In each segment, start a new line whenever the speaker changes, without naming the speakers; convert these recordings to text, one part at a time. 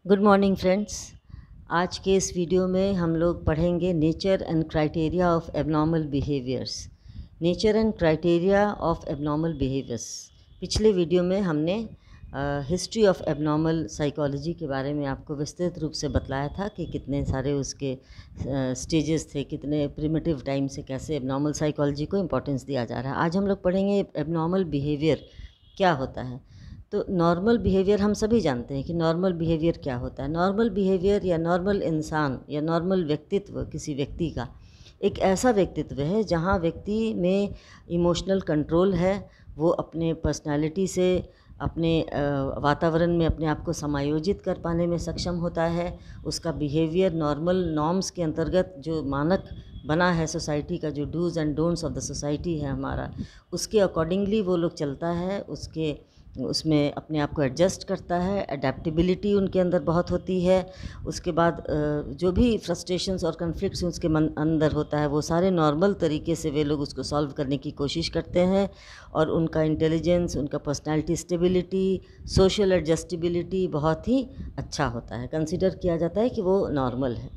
Good morning friends. आज के इस वीडियो में हम लोग पढ़ेंगे nature and criteria of abnormal behaviours. Nature and criteria of abnormal behaviours. पिछले वीडियो में हमने हिस्ट्री ऑफ एबनॉर्मल साइकोलॉजी के बारे में आपको विस्तृत रूप से बतलाया था कि कितने सारे उसके स्टेजेस थे, कितने प्रिमिटिव टाइम से कैसे एबनॉर्मल साइकोलॉजी को इम्पोर्टेंस दिया जा रहा है। आज हम लोग पढ़ेंगे एबनॉर्मल बिहेवियर क्या होता है। तो नॉर्मल बिहेवियर हम सभी जानते हैं कि नॉर्मल बिहेवियर क्या होता है। नॉर्मल बिहेवियर या नॉर्मल इंसान या नॉर्मल व्यक्तित्व किसी व्यक्ति का एक ऐसा व्यक्तित्व है जहाँ व्यक्ति में इमोशनल कंट्रोल है, वो अपने पर्सनालिटी से अपने वातावरण में अपने आप को समायोजित कर पाने में सक्षम होता है। उसका बिहेवियर नॉर्मल नॉर्म्स के अंतर्गत जो मानक बना है सोसाइटी का, जो dos and don'ts of the society है हमारा, उसके अकॉर्डिंगली वो लोग चलता है, उसमें अपने आप को एडजस्ट करता है। अडेप्टिबिलिटी उनके अंदर बहुत होती है। उसके बाद जो भी फ्रस्ट्रेशंस और कन्फ्लिक्ट्स उसके अंदर होता है वो सारे नॉर्मल तरीके से वे लोग उसको सॉल्व करने की कोशिश करते हैं। और उनका इंटेलिजेंस, उनका पर्सनालिटी स्टेबिलिटी, सोशल एडजस्टिबिलिटी बहुत ही अच्छा होता है। कंसिडर किया जाता है कि वो नॉर्मल है।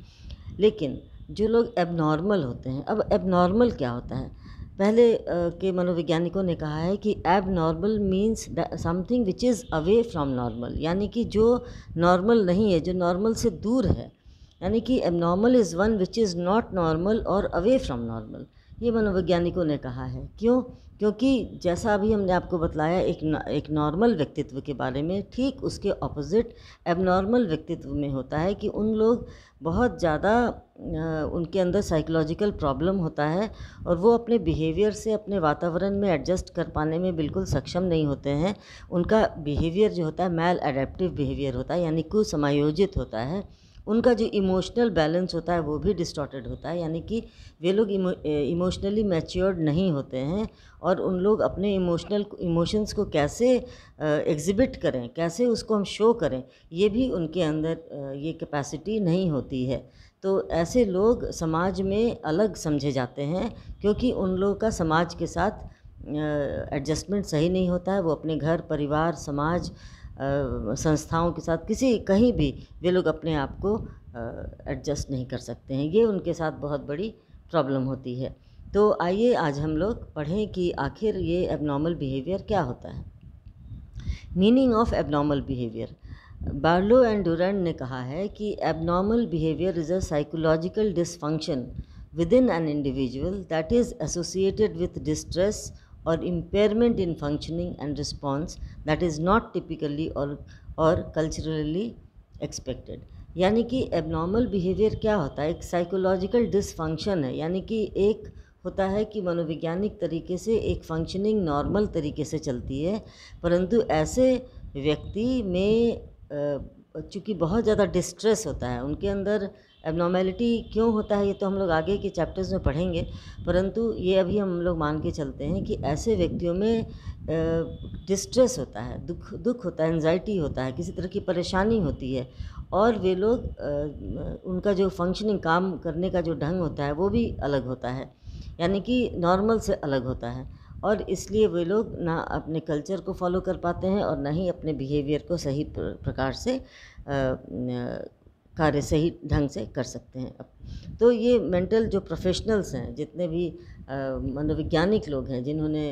लेकिन जो लोग एबनॉर्मल होते हैं, अब एबनॉर्मल क्या होता है? पहले के मनोवैज्ञानिकों ने कहा है कि abnormal means something which is away from normal, यानी कि जो नॉर्मल नहीं है, जो नॉर्मल से दूर है। यानी कि abnormal is one which is not normal और अवे फ्रॉम नॉर्मल। ये मनोवैज्ञानिकों ने कहा है। क्यों? क्योंकि जैसा अभी हमने आपको बतलाया एक नॉर्मल व्यक्तित्व के बारे में, ठीक उसके ऑपोजिट एबनॉर्मल व्यक्तित्व में होता है कि उन लोग बहुत ज़्यादा उनके अंदर साइकोलॉजिकल प्रॉब्लम होता है और वो अपने बिहेवियर से अपने वातावरण में एडजस्ट कर पाने में बिल्कुल सक्षम नहीं होते हैं। उनका बिहेवियर जो होता है मैल एडेप्टिव बिहेवियर होता है, यानी कुसमायोजित होता है। उनका जो इमोशनल बैलेंस होता है वो भी डिस्टॉर्टेड होता है, यानी कि वे लोग इमोशनली मैच्योर्ड नहीं होते हैं। और उन लोग अपने इमोशंस को कैसे एग्जिबिट करें, कैसे उसको हम शो करें, ये भी उनके अंदर ये कैपेसिटी नहीं होती है। तो ऐसे लोग समाज में अलग समझे जाते हैं क्योंकि उन लोगों का समाज के साथ एडजस्टमेंट सही नहीं होता है। वो अपने घर, परिवार, समाज, संस्थाओं के साथ कहीं भी वे लोग अपने आप को एडजस्ट नहीं कर सकते हैं। ये उनके साथ बहुत बड़ी प्रॉब्लम होती है। तो आइए आज हम लोग पढ़ें कि आखिर ये एबनॉर्मल बिहेवियर क्या होता है। Meaning of abnormal behaviour. Barlow and Durand ने कहा है कि abnormal behaviour is a psychological dysfunction within an individual that is associated with distress or impairment in functioning and response that is not typically or culturally expected। यानी कि abnormal behaviour क्या होता है? एक साइकोलॉजिकल डिसफंक्शन है, यानी कि एक होता है कि मनोवैज्ञानिक तरीके से एक फंक्शनिंग नॉर्मल तरीके से चलती है, परंतु ऐसे व्यक्ति में चूँकि बहुत ज़्यादा डिस्ट्रेस होता है उनके अंदर। एबनॉर्मेलिटी क्यों होता है ये तो हम लोग आगे के चैप्टर्स में पढ़ेंगे, परंतु ये अभी हम लोग मान के चलते हैं कि ऐसे व्यक्तियों में डिस्ट्रेस होता है, दुख होता है, एंजाइटी होता है, किसी तरह की परेशानी होती है। और वे लोग उनका जो फंक्शनिंग, काम करने का जो ढंग होता है वो भी अलग होता है, यानी कि नॉर्मल से अलग होता है। और इसलिए वे लोग ना अपने कल्चर को फॉलो कर पाते हैं और ना ही अपने बिहेवियर को सही प्रकार से कार्य सही ढंग से कर सकते हैं। तो ये मेंटल जो प्रोफेशनल्स हैं, जितने भी मनोवैज्ञानिक लोग हैं जिन्होंने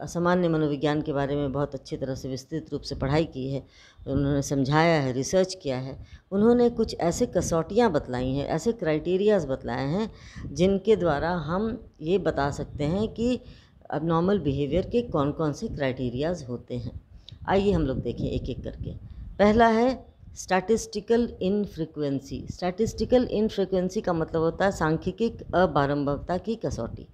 असामान्य मनोविज्ञान के बारे में बहुत अच्छी तरह से विस्तृत रूप से पढ़ाई की है, उन्होंने समझाया है, रिसर्च किया है, उन्होंने कुछ ऐसे कसौटियाँ बतलाई हैं, ऐसे क्राइटेरियाज बतलाए हैं जिनके द्वारा हम ये बता सकते हैं कि अबनॉर्मल बिहेवियर के कौन कौन से क्राइटेरियाज होते हैं। आइए हम लोग देखें एक एक करके। पहला है स्टैटिस्टिकल इनफ्रीक्वेंसी। स्टैटिस्टिकल इनफ्रीक्वेंसी का मतलब होता है सांख्यिकी अबारंबारता की कसौटी।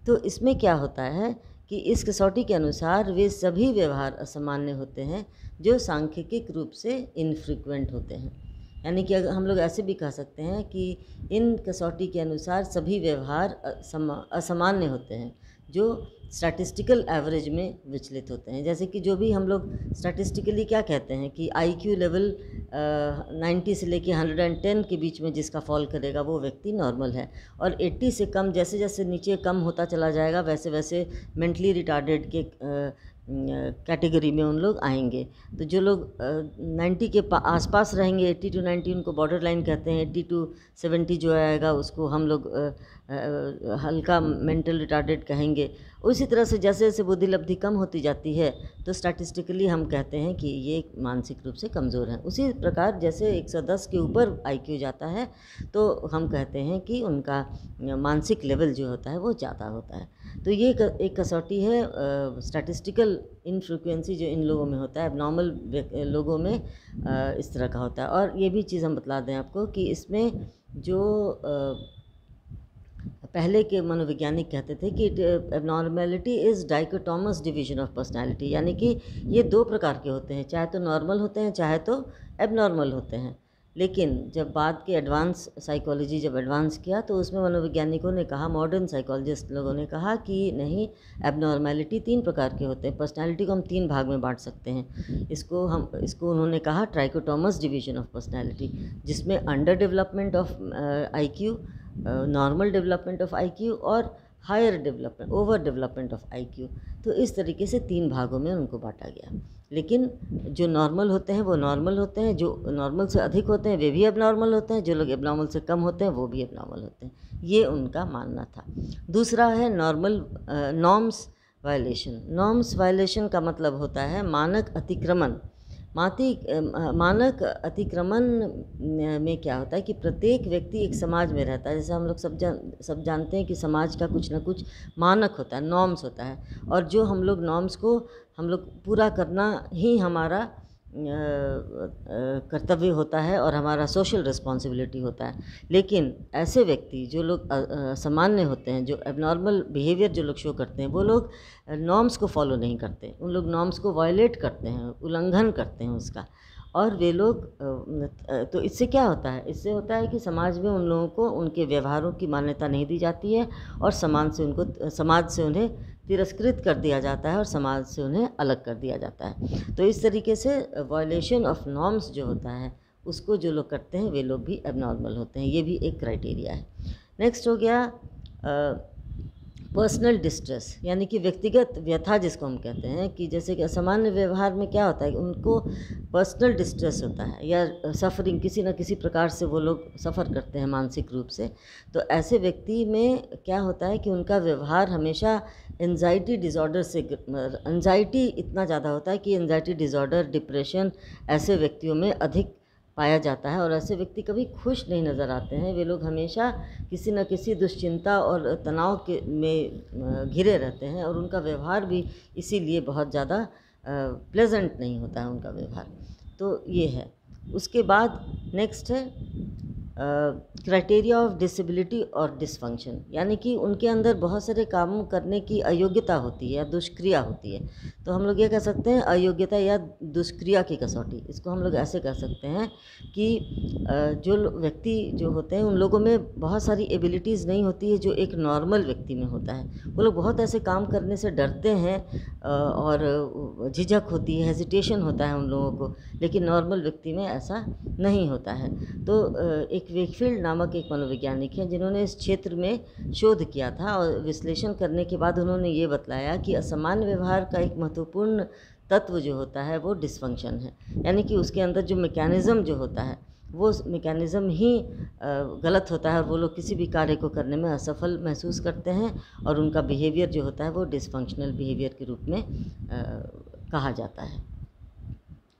तो इसमें क्या होता है कि इस कसौटी के अनुसार वे सभी व्यवहार असामान्य होते हैं जो सांख्यिक रूप से इनफ्रीक्वेंट होते हैं। यानी कि अगर हम लोग ऐसे भी कह सकते हैं कि इन कसौटी के अनुसार सभी व्यवहार असामान्य होते हैं जो स्टैटिस्टिकल एवरेज में विचलित होते हैं। जैसे कि जो भी हम लोग स्टैटिस्टिकली क्या कहते हैं कि IQ लेवल 90 से लेके 110 के बीच में जिसका फॉल करेगा वो व्यक्ति नॉर्मल है, और 80 से कम जैसे जैसे नीचे कम होता चला जाएगा वैसे वैसे मेंटली रिटार्डेड कैटेगरी में उन लोग आएंगे। तो जो लोग 90 के आसपास रहेंगे, 80 to 90 उनको बॉर्डर लाइन कहते हैं, 80 to 70 जो आएगा उसको हम लोग हल्का मेंटल रिटार्डेड कहेंगे। उसी तरह से जैसे जैसे बुद्धि लब्धि कम होती जाती है तो स्टैटिस्टिकली हम कहते हैं कि ये मानसिक रूप से कमज़ोर हैं। उसी प्रकार जैसे 110 के ऊपर IQ जाता है तो हम कहते हैं कि उनका मानसिक लेवल जो होता है वो ज़्यादा होता है। तो ये एक कसौटी है स्टैटिस्टिकल इनफ्रीक्वेंसी जो इन लोगों में होता है, एबनॉर्मल लोगों में इस तरह का होता है। और ये भी चीज़ हम बतला दें आपको कि इसमें जो पहले के मनोवैज्ञानिक कहते थे कि abnormality is dichotomous division of personality, यानी कि ये दो प्रकार के होते हैं, चाहे तो नॉर्मल होते हैं चाहे तो एबनॉर्मल होते हैं। लेकिन जब बाद के एडवांस साइकोलॉजी जब एडवांस किया तो उसमें मनोवैज्ञानिकों ने कहा, मॉडर्न साइकोलॉजिस्ट लोगों ने कहा कि नहीं, एबनॉर्मेलिटी 3 प्रकार के होते हैं। पर्सनालिटी को हम 3 भाग में बांट सकते हैं। इसको उन्होंने कहा ट्राइकोटोमस डिवीजन ऑफ पर्सनालिटी, जिसमें under development of IQ, normal development of IQ और higher development, over development of IQ। तो इस तरीके से 3 भागों में उनको बांटा गया। लेकिन जो नॉर्मल होते हैं वो नॉर्मल होते हैं, जो नॉर्मल से अधिक होते हैं वे भी एबनॉर्मल होते हैं, जो लोग एबनॉर्मल से कम होते हैं वो भी एबनॉर्मल होते हैं। ये उनका मानना था। दूसरा है normal norms violation. Norms violation का मतलब होता है मानक अतिक्रमण। मानक अतिक्रमण में क्या होता है कि प्रत्येक व्यक्ति एक समाज में रहता है। जैसे हम लोग सब जानते हैं कि समाज का कुछ ना कुछ मानक होता है, नॉर्म्स होता है, और जो हम लोग नॉर्म्स को हम लोग पूरा करना ही हमारा कर्तव्य होता है और हमारा सोशल रिस्पॉन्सिबिलिटी होता है। लेकिन ऐसे व्यक्ति जो लोग सामान्य होते हैं, जो एबनॉर्मल बिहेवियर जो लोग शो करते हैं, वो लोग नॉर्म्स को फॉलो नहीं करते, उन लोग नॉर्म्स को वायलेट करते हैं, उल्लंघन करते हैं उसका। और वे लोग तो इससे क्या होता है, इससे होता है कि समाज में उन लोगों को उनके व्यवहारों की मान्यता नहीं दी जाती है और समाज से उन्हें तिरस्कृत कर दिया जाता है और समाज से उन्हें अलग कर दिया जाता है। तो इस तरीके से वायलेशन ऑफ नॉर्म्स जो होता है उसको जो लोग करते हैं वे लोग भी एबनॉर्मल होते हैं। ये भी एक क्राइटेरिया है। नेक्स्ट हो गया पर्सनल डिस्ट्रेस, यानी कि व्यक्तिगत व्यथा जिसको हम कहते हैं, कि जैसे कि असामान्य व्यवहार में क्या होता है कि उनको पर्सनल डिस्ट्रेस होता है या सफ़रिंग, किसी न किसी प्रकार से वो लोग सफ़र करते हैं मानसिक रूप से। तो ऐसे व्यक्ति में क्या होता है कि उनका व्यवहार हमेशा एंजाइटी डिज़ॉर्डर से, एंजाइटी इतना ज़्यादा होता है कि एंजाइटी डिज़ॉर्डर, डिप्रेशन ऐसे व्यक्तियों में अधिक पाया जाता है। और ऐसे व्यक्ति कभी खुश नहीं नज़र आते हैं, वे लोग हमेशा किसी न किसी दुश्चिंता और तनाव में घिरे रहते हैं और उनका व्यवहार भी इसीलिए बहुत ज़्यादा प्लेजेंट नहीं होता है उनका व्यवहार। तो ये है। उसके बाद नेक्स्ट है क्राइटेरिया ऑफ डिसेबिलिटी और डिसफंक्शन, यानी कि उनके अंदर बहुत सारे काम करने की अयोग्यता होती है या दुष्क्रिया होती है। तो हम लोग ये कह सकते हैं अयोग्यता या दुष्क्रिया की कसौटी। इसको हम लोग ऐसे कह सकते हैं कि जो व्यक्ति जो होते हैं उन लोगों में बहुत सारी एबिलिटीज़ नहीं होती है जो एक नॉर्मल व्यक्ति में होता है। वो लोग बहुत ऐसे काम करने से डरते हैं और झिझक होती है, हेजिटेशन होता है उन लोगों को, लेकिन नॉर्मल व्यक्ति में ऐसा नहीं होता है। तो एक वेकफील्ड नामक एक मनोवैज्ञानिक हैं जिन्होंने इस क्षेत्र में शोध किया था और विश्लेषण करने के बाद उन्होंने ये बतलाया कि असामान्य व्यवहार का एक महत्वपूर्ण तत्व जो होता है वो डिसफंक्शन है, यानी कि उसके अंदर जो मैकेनिज़्म जो होता है वो मैकेनिज़्म ही गलत होता है और वो लोग किसी भी कार्य को करने में असफल महसूस करते हैं और उनका बिहेवियर जो होता है वो डिसफंक्शनल बिहेवियर के रूप में कहा जाता है।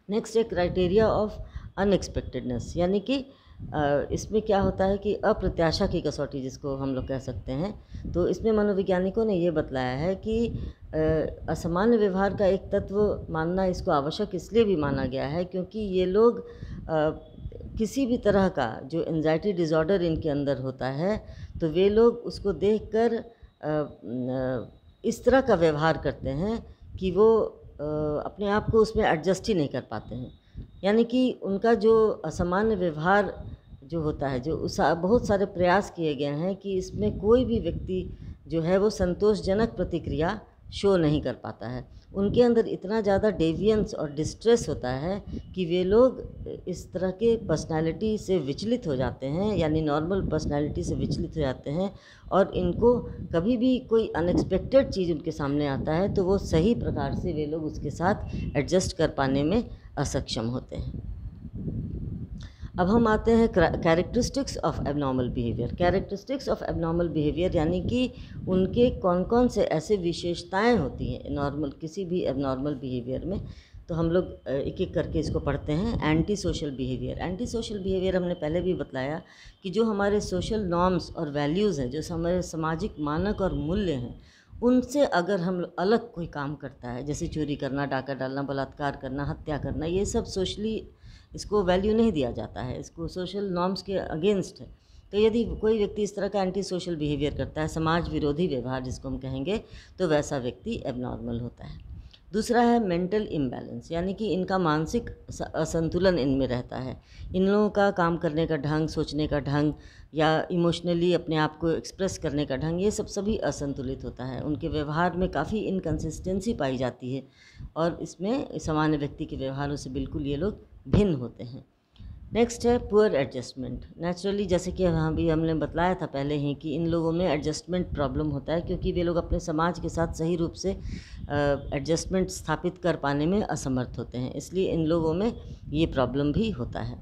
नेक्स्ट है क्राइटेरिया ऑफ अनएक्सपेक्टेडनेस, यानी कि इसमें क्या होता है कि अप्रत्याशा की कसौटी जिसको हम लोग कह सकते हैं। तो इसमें मनोवैज्ञानिकों ने ये बतलाया है कि असामान्य व्यवहार का एक तत्व मानना इसको आवश्यक इसलिए भी माना गया है क्योंकि ये लोग किसी भी तरह का जो एंजाइटी डिज़ॉर्डर इनके अंदर होता है तो वे लोग उसको देखकर इस तरह का व्यवहार करते हैं कि वो अपने आप को उसमें एडजस्ट ही नहीं कर पाते हैं। यानी कि उनका जो असामान्य व्यवहार जो होता है, जो बहुत सारे प्रयास किए गए हैं कि इसमें कोई भी व्यक्ति जो है वो संतोषजनक प्रतिक्रिया शो नहीं कर पाता है। उनके अंदर इतना ज़्यादा डेवियंस और डिस्ट्रेस होता है कि वे लोग इस तरह के पर्सनालिटी से विचलित हो जाते हैं, यानी नॉर्मल पर्सनालिटी से विचलित हो जाते हैं, और इनको कभी भी कोई अनएक्सपेक्टेड चीज़ उनके सामने आता है तो वो सही प्रकार से वे लोग उसके साथ एडजस्ट कर पाने में असक्षम होते हैं। अब हम आते हैं characteristics of abnormal behaviour. Characteristics of abnormal behaviour यानी कि उनके कौन कौन से ऐसे विशेषताएं होती हैं नॉर्मल किसी भी एबनॉर्मल बिहेवियर में। तो हम लोग एक एक करके इसको पढ़ते हैं। Anti social behaviour. Anti social behaviour हमने पहले भी बताया कि जो हमारे सोशल नॉर्म्स और वैल्यूज़ हैं, जो हमारे सामाजिक मानक और मूल्य हैं, उनसे अगर हम अलग कोई काम करता है, जैसे चोरी करना, डाका डालना, बलात्कार करना, हत्या करना, ये सब सोशली इसको वैल्यू नहीं दिया जाता है, इसको सोशल नॉर्म्स के अगेंस्ट है। तो यदि कोई व्यक्ति इस तरह का एंटी सोशल बिहेवियर करता है, समाज विरोधी व्यवहार जिसको हम कहेंगे, तो वैसा व्यक्ति एबनॉर्मल होता है। दूसरा है मेंटल इम्बैलेंस, यानी कि इनका मानसिक असंतुलन इनमें रहता है। इन लोगों का काम करने का ढंग, सोचने का ढंग या इमोशनली अपने आप को एक्सप्रेस करने का ढंग, ये सब सभी असंतुलित होता है। उनके व्यवहार में काफ़ी इनकन्सिस्टेंसी पाई जाती है और इसमें सामान्य व्यक्ति के व्यवहारों से बिल्कुल ये लोग भिन्न होते हैं। नेक्स्ट है पुअर एडजस्टमेंट। नेचुरली जैसे कि यहाँ भी हमने बतलाया था पहले ही कि इन लोगों में एडजस्टमेंट प्रॉब्लम होता है, क्योंकि वे लोग अपने समाज के साथ सही रूप से एडजस्टमेंट स्थापित कर पाने में असमर्थ होते हैं, इसलिए इन लोगों में ये प्रॉब्लम भी होता है।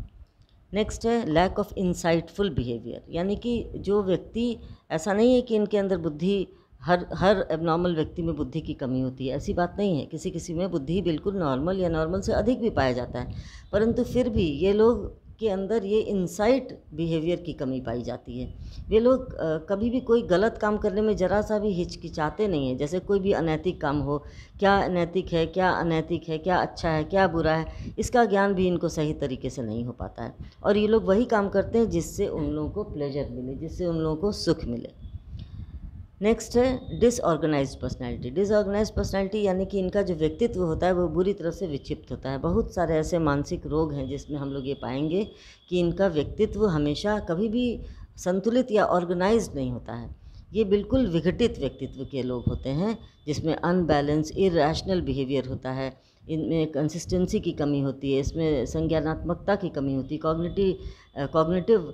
नेक्स्ट है लैक ऑफ इंसाइटफुल बिहेवियर, यानी कि जो व्यक्ति, ऐसा नहीं है कि इनके अंदर बुद्धि, हर एबनॉर्मल व्यक्ति में बुद्धि की कमी होती है, ऐसी बात नहीं है। किसी किसी में बुद्धि बिल्कुल नॉर्मल या नॉर्मल से अधिक भी पाया जाता है, परंतु फिर भी ये लोग के अंदर ये इंसाइट बिहेवियर की कमी पाई जाती है। वे लोग कभी भी कोई गलत काम करने में ज़रा सा भी हिचकिचाते नहीं हैं। जैसे कोई भी अनैतिक काम हो, क्या नैतिक है, क्या अनैतिक है, क्या अच्छा है, क्या बुरा है, इसका ज्ञान भी इनको सही तरीके से नहीं हो पाता है, और ये लोग वही काम करते हैं जिससे उन लोगों को प्लेजर मिले, जिससे उन लोगों को सुख मिले। नेक्स्ट है डिसऑर्गेनाइज्ड पर्सनैलिटी। डिसऑर्गेनाइज्ड पर्सनैलिटी यानी कि इनका जो व्यक्तित्व होता है वो बुरी तरह से विक्षिप्त होता है। बहुत सारे ऐसे मानसिक रोग हैं जिसमें हम लोग ये पाएंगे कि इनका व्यक्तित्व हमेशा कभी भी संतुलित या ऑर्गेनाइज्ड नहीं होता है। ये बिल्कुल विघटित व्यक्तित्व के लोग होते हैं, जिसमें अनबैलेंस, इरैशनल बिहेवियर होता है, इनमें कंसिस्टेंसी की कमी होती है, इसमें संज्ञानात्मकता की कमी होती है, कॉग्निटिव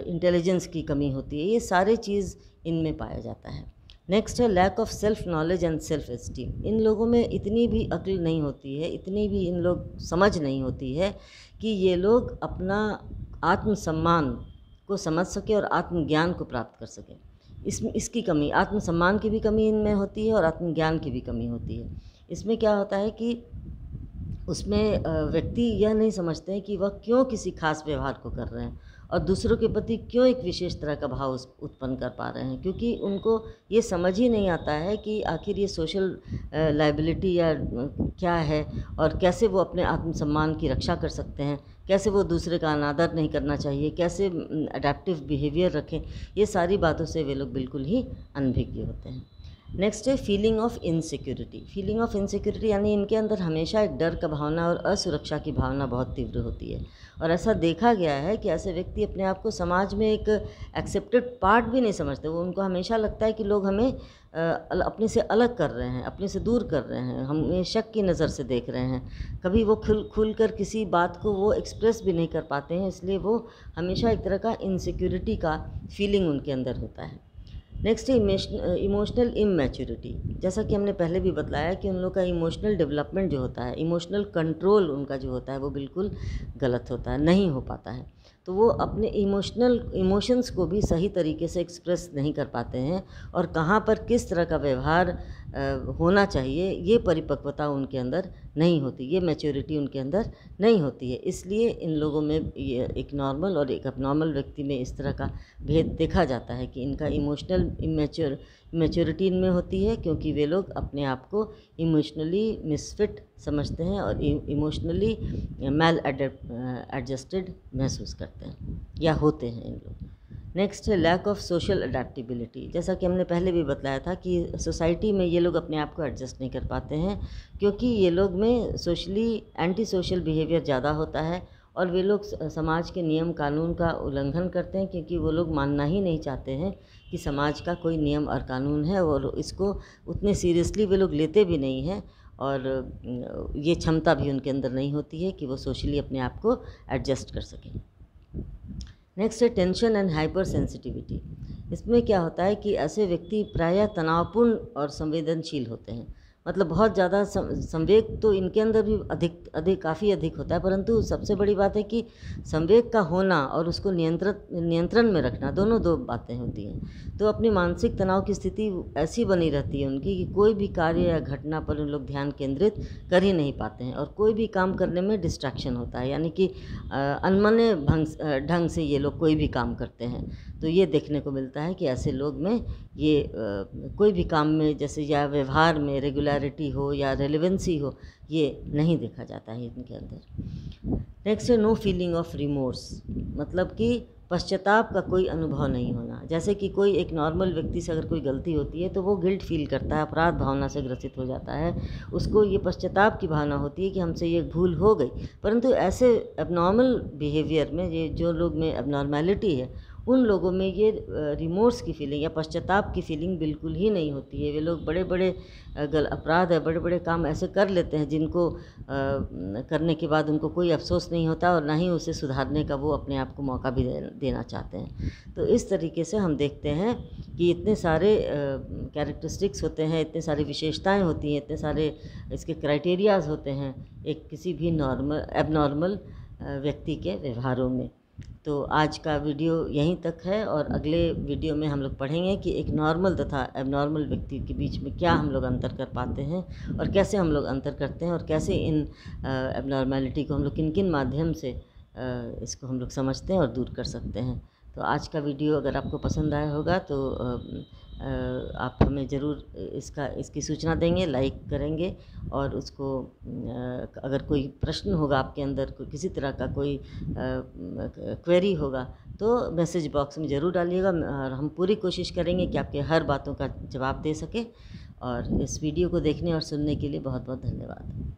इंटेलिजेंस की कमी होती है। ये सारे चीज़ इनमें पाया जाता है। नेक्स्ट है lack of self knowledge and self esteem. इन लोगों में इतनी भी अक्ल नहीं होती है, इतनी भी इन लोग समझ नहीं होती है कि ये लोग अपना आत्मसम्मान को समझ सके और आत्मज्ञान को प्राप्त कर सकें। इसकी कमी, आत्मसम्मान की भी कमी इनमें होती है और आत्मज्ञान की भी कमी होती है। इसमें क्या होता है कि उसमें व्यक्ति यह नहीं समझते हैं कि वह क्यों किसी खास व्यवहार को कर रहे हैं और दूसरों के प्रति क्यों एक विशेष तरह का भाव उत्पन्न कर पा रहे हैं, क्योंकि उनको ये समझ ही नहीं आता है कि आखिर ये सोशल लायबिलिटी या क्या है और कैसे वो अपने आत्मसम्मान की रक्षा कर सकते हैं, कैसे वो दूसरे का अनादर नहीं करना चाहिए, कैसे अडेप्टिव बिहेवियर रखें। ये सारी बातों से वे लोग बिल्कुल ही अनभिज्ञ होते हैं। नेक्स्ट है feeling of insecurity. Feeling of insecurity यानी इनके अंदर हमेशा एक डर का भावना और असुरक्षा की भावना बहुत तीव्र होती है, और ऐसा देखा गया है कि ऐसे व्यक्ति अपने आप को समाज में एक एक्सेप्टेड पार्ट भी नहीं समझते। वो उनको हमेशा लगता है कि लोग हमें अपने से अलग कर रहे हैं, अपने से दूर कर रहे हैं, हमें शक की नज़र से देख रहे हैं। कभी वो खुल कर किसी बात को वो एक्सप्रेस भी नहीं कर पाते हैं, इसलिए वो हमेशा एक तरह का इनसिक्योरिटी का फीलिंग उनके अंदर होता है। नेक्स्ट है इमोशनल इमैच्योरिटी। जैसा कि हमने पहले भी बतलाया कि उन लोग का इमोशनल डेवलपमेंट जो होता है, इमोशनल कंट्रोल उनका जो होता है वो बिल्कुल गलत होता है, नहीं हो पाता है। तो वो अपने इमोशंस को भी सही तरीके से एक्सप्रेस नहीं कर पाते हैं, और कहाँ पर किस तरह का व्यवहार होना चाहिए ये परिपक्वता उनके अंदर नहीं होती, ये मैच्योरिटी उनके अंदर नहीं होती है। इसलिए इन लोगों में ये एक नॉर्मल और एक अबनॉर्मल व्यक्ति में इस तरह का भेद देखा जाता है कि इनका इमोशनल मैच्योरिटी इनमें होती है, क्योंकि वे लोग अपने आप को इमोशनली मिसफिट समझते हैं और इमोशनली मैल एडजस्टेड महसूस करते हैं या होते हैं इन लोग। नेक्स्ट है लैक ऑफ सोशल अडेप्टेबिलिटी। जैसा कि हमने पहले भी बताया था कि सोसाइटी में ये लोग अपने आप को एडजस्ट नहीं कर पाते हैं, क्योंकि ये लोग में सोशली एंटी सोशल बिहेवियर ज़्यादा होता है और वे लोग समाज के नियम कानून का उल्लंघन करते हैं, क्योंकि वो लोग मानना ही नहीं चाहते हैं कि समाज का कोई नियम और कानून है, और इसको उतने सीरियसली वे लोग लेते भी नहीं हैं, और ये क्षमता भी उनके अंदर नहीं होती है कि वो सोशली अपने आप को एडजस्ट कर सकें। नेक्स्ट है टेंशन एंड हाइपर सेंसिटिविटी। इसमें क्या होता है कि ऐसे व्यक्ति प्रायः तनावपूर्ण और संवेदनशील होते हैं। मतलब बहुत ज़्यादा संवेग तो इनके अंदर भी काफ़ी अधिक होता है, परंतु सबसे बड़ी बात है कि संवेग का होना और उसको नियंत्रण में रखना, दोनों दो बातें होती हैं। तो अपनी मानसिक तनाव की स्थिति ऐसी बनी रहती है उनकी कि कोई भी कार्य या घटना पर उन लोग ध्यान केंद्रित कर ही नहीं पाते हैं, और कोई भी काम करने में डिस्ट्रैक्शन होता है, यानी कि अनमने ढंग से ये लोग कोई भी काम करते हैं। तो ये देखने को मिलता है कि ऐसे लोग में ये कोई भी काम में, जैसे या व्यवहार में रेगुलरिटी हो या रेलेवेंसी हो, ये नहीं देखा जाता है इनके अंदर। नेक्स्ट है नो फीलिंग ऑफ रिमोर्स, मतलब कि पश्चाताप का कोई अनुभव नहीं होना। जैसे कि कोई एक नॉर्मल व्यक्ति से अगर कोई गलती होती है तो वो गिल्ट फील करता है, अपराध भावना से ग्रसित हो जाता है, उसको ये पश्चाताप की भावना होती है कि हमसे ये भूल हो गई। परंतु ऐसे एबनॉर्मल बिहेवियर में, ये जो लोग में एबनॉर्मेलिटी है, उन लोगों में ये रिमोर्स की फीलिंग या पश्चाताप की फीलिंग बिल्कुल ही नहीं होती है। वे लोग बड़े बड़े अपराध है, बड़े बड़े काम ऐसे कर लेते हैं जिनको करने के बाद उनको कोई अफसोस नहीं होता, और ना ही उसे सुधारने का वो अपने आप को मौका भी देना चाहते हैं। तो इस तरीके से हम देखते हैं कि इतने सारे कैरेक्टरिस्टिक्स होते हैं, इतने सारी विशेषताएं होती हैं, इतने सारे इसके क्राइटेरियाज होते हैं एक किसी भी एबनॉर्मल व्यक्ति के व्यवहारों में। तो आज का वीडियो यहीं तक है, और अगले वीडियो में हम लोग पढ़ेंगे कि एक नॉर्मल तथा एबनॉर्मल व्यक्ति के बीच में क्या हम लोग अंतर कर पाते हैं, और कैसे हम लोग अंतर करते हैं, और कैसे इन एबनॉर्मेलिटी को हम लोग किन किन माध्यम से इसको हम लोग समझते हैं और दूर कर सकते हैं। तो आज का वीडियो अगर आपको पसंद आया होगा तो आप हमें ज़रूर इसकी सूचना देंगे, लाइक करेंगे, और उसको अगर कोई प्रश्न होगा आपके अंदर, कोई किसी तरह का कोई क्वेरी होगा तो मैसेज बॉक्स में ज़रूर डालिएगा, और हम पूरी कोशिश करेंगे कि आपके हर बातों का जवाब दे सकें। और इस वीडियो को देखने और सुनने के लिए बहुत बहुत धन्यवाद।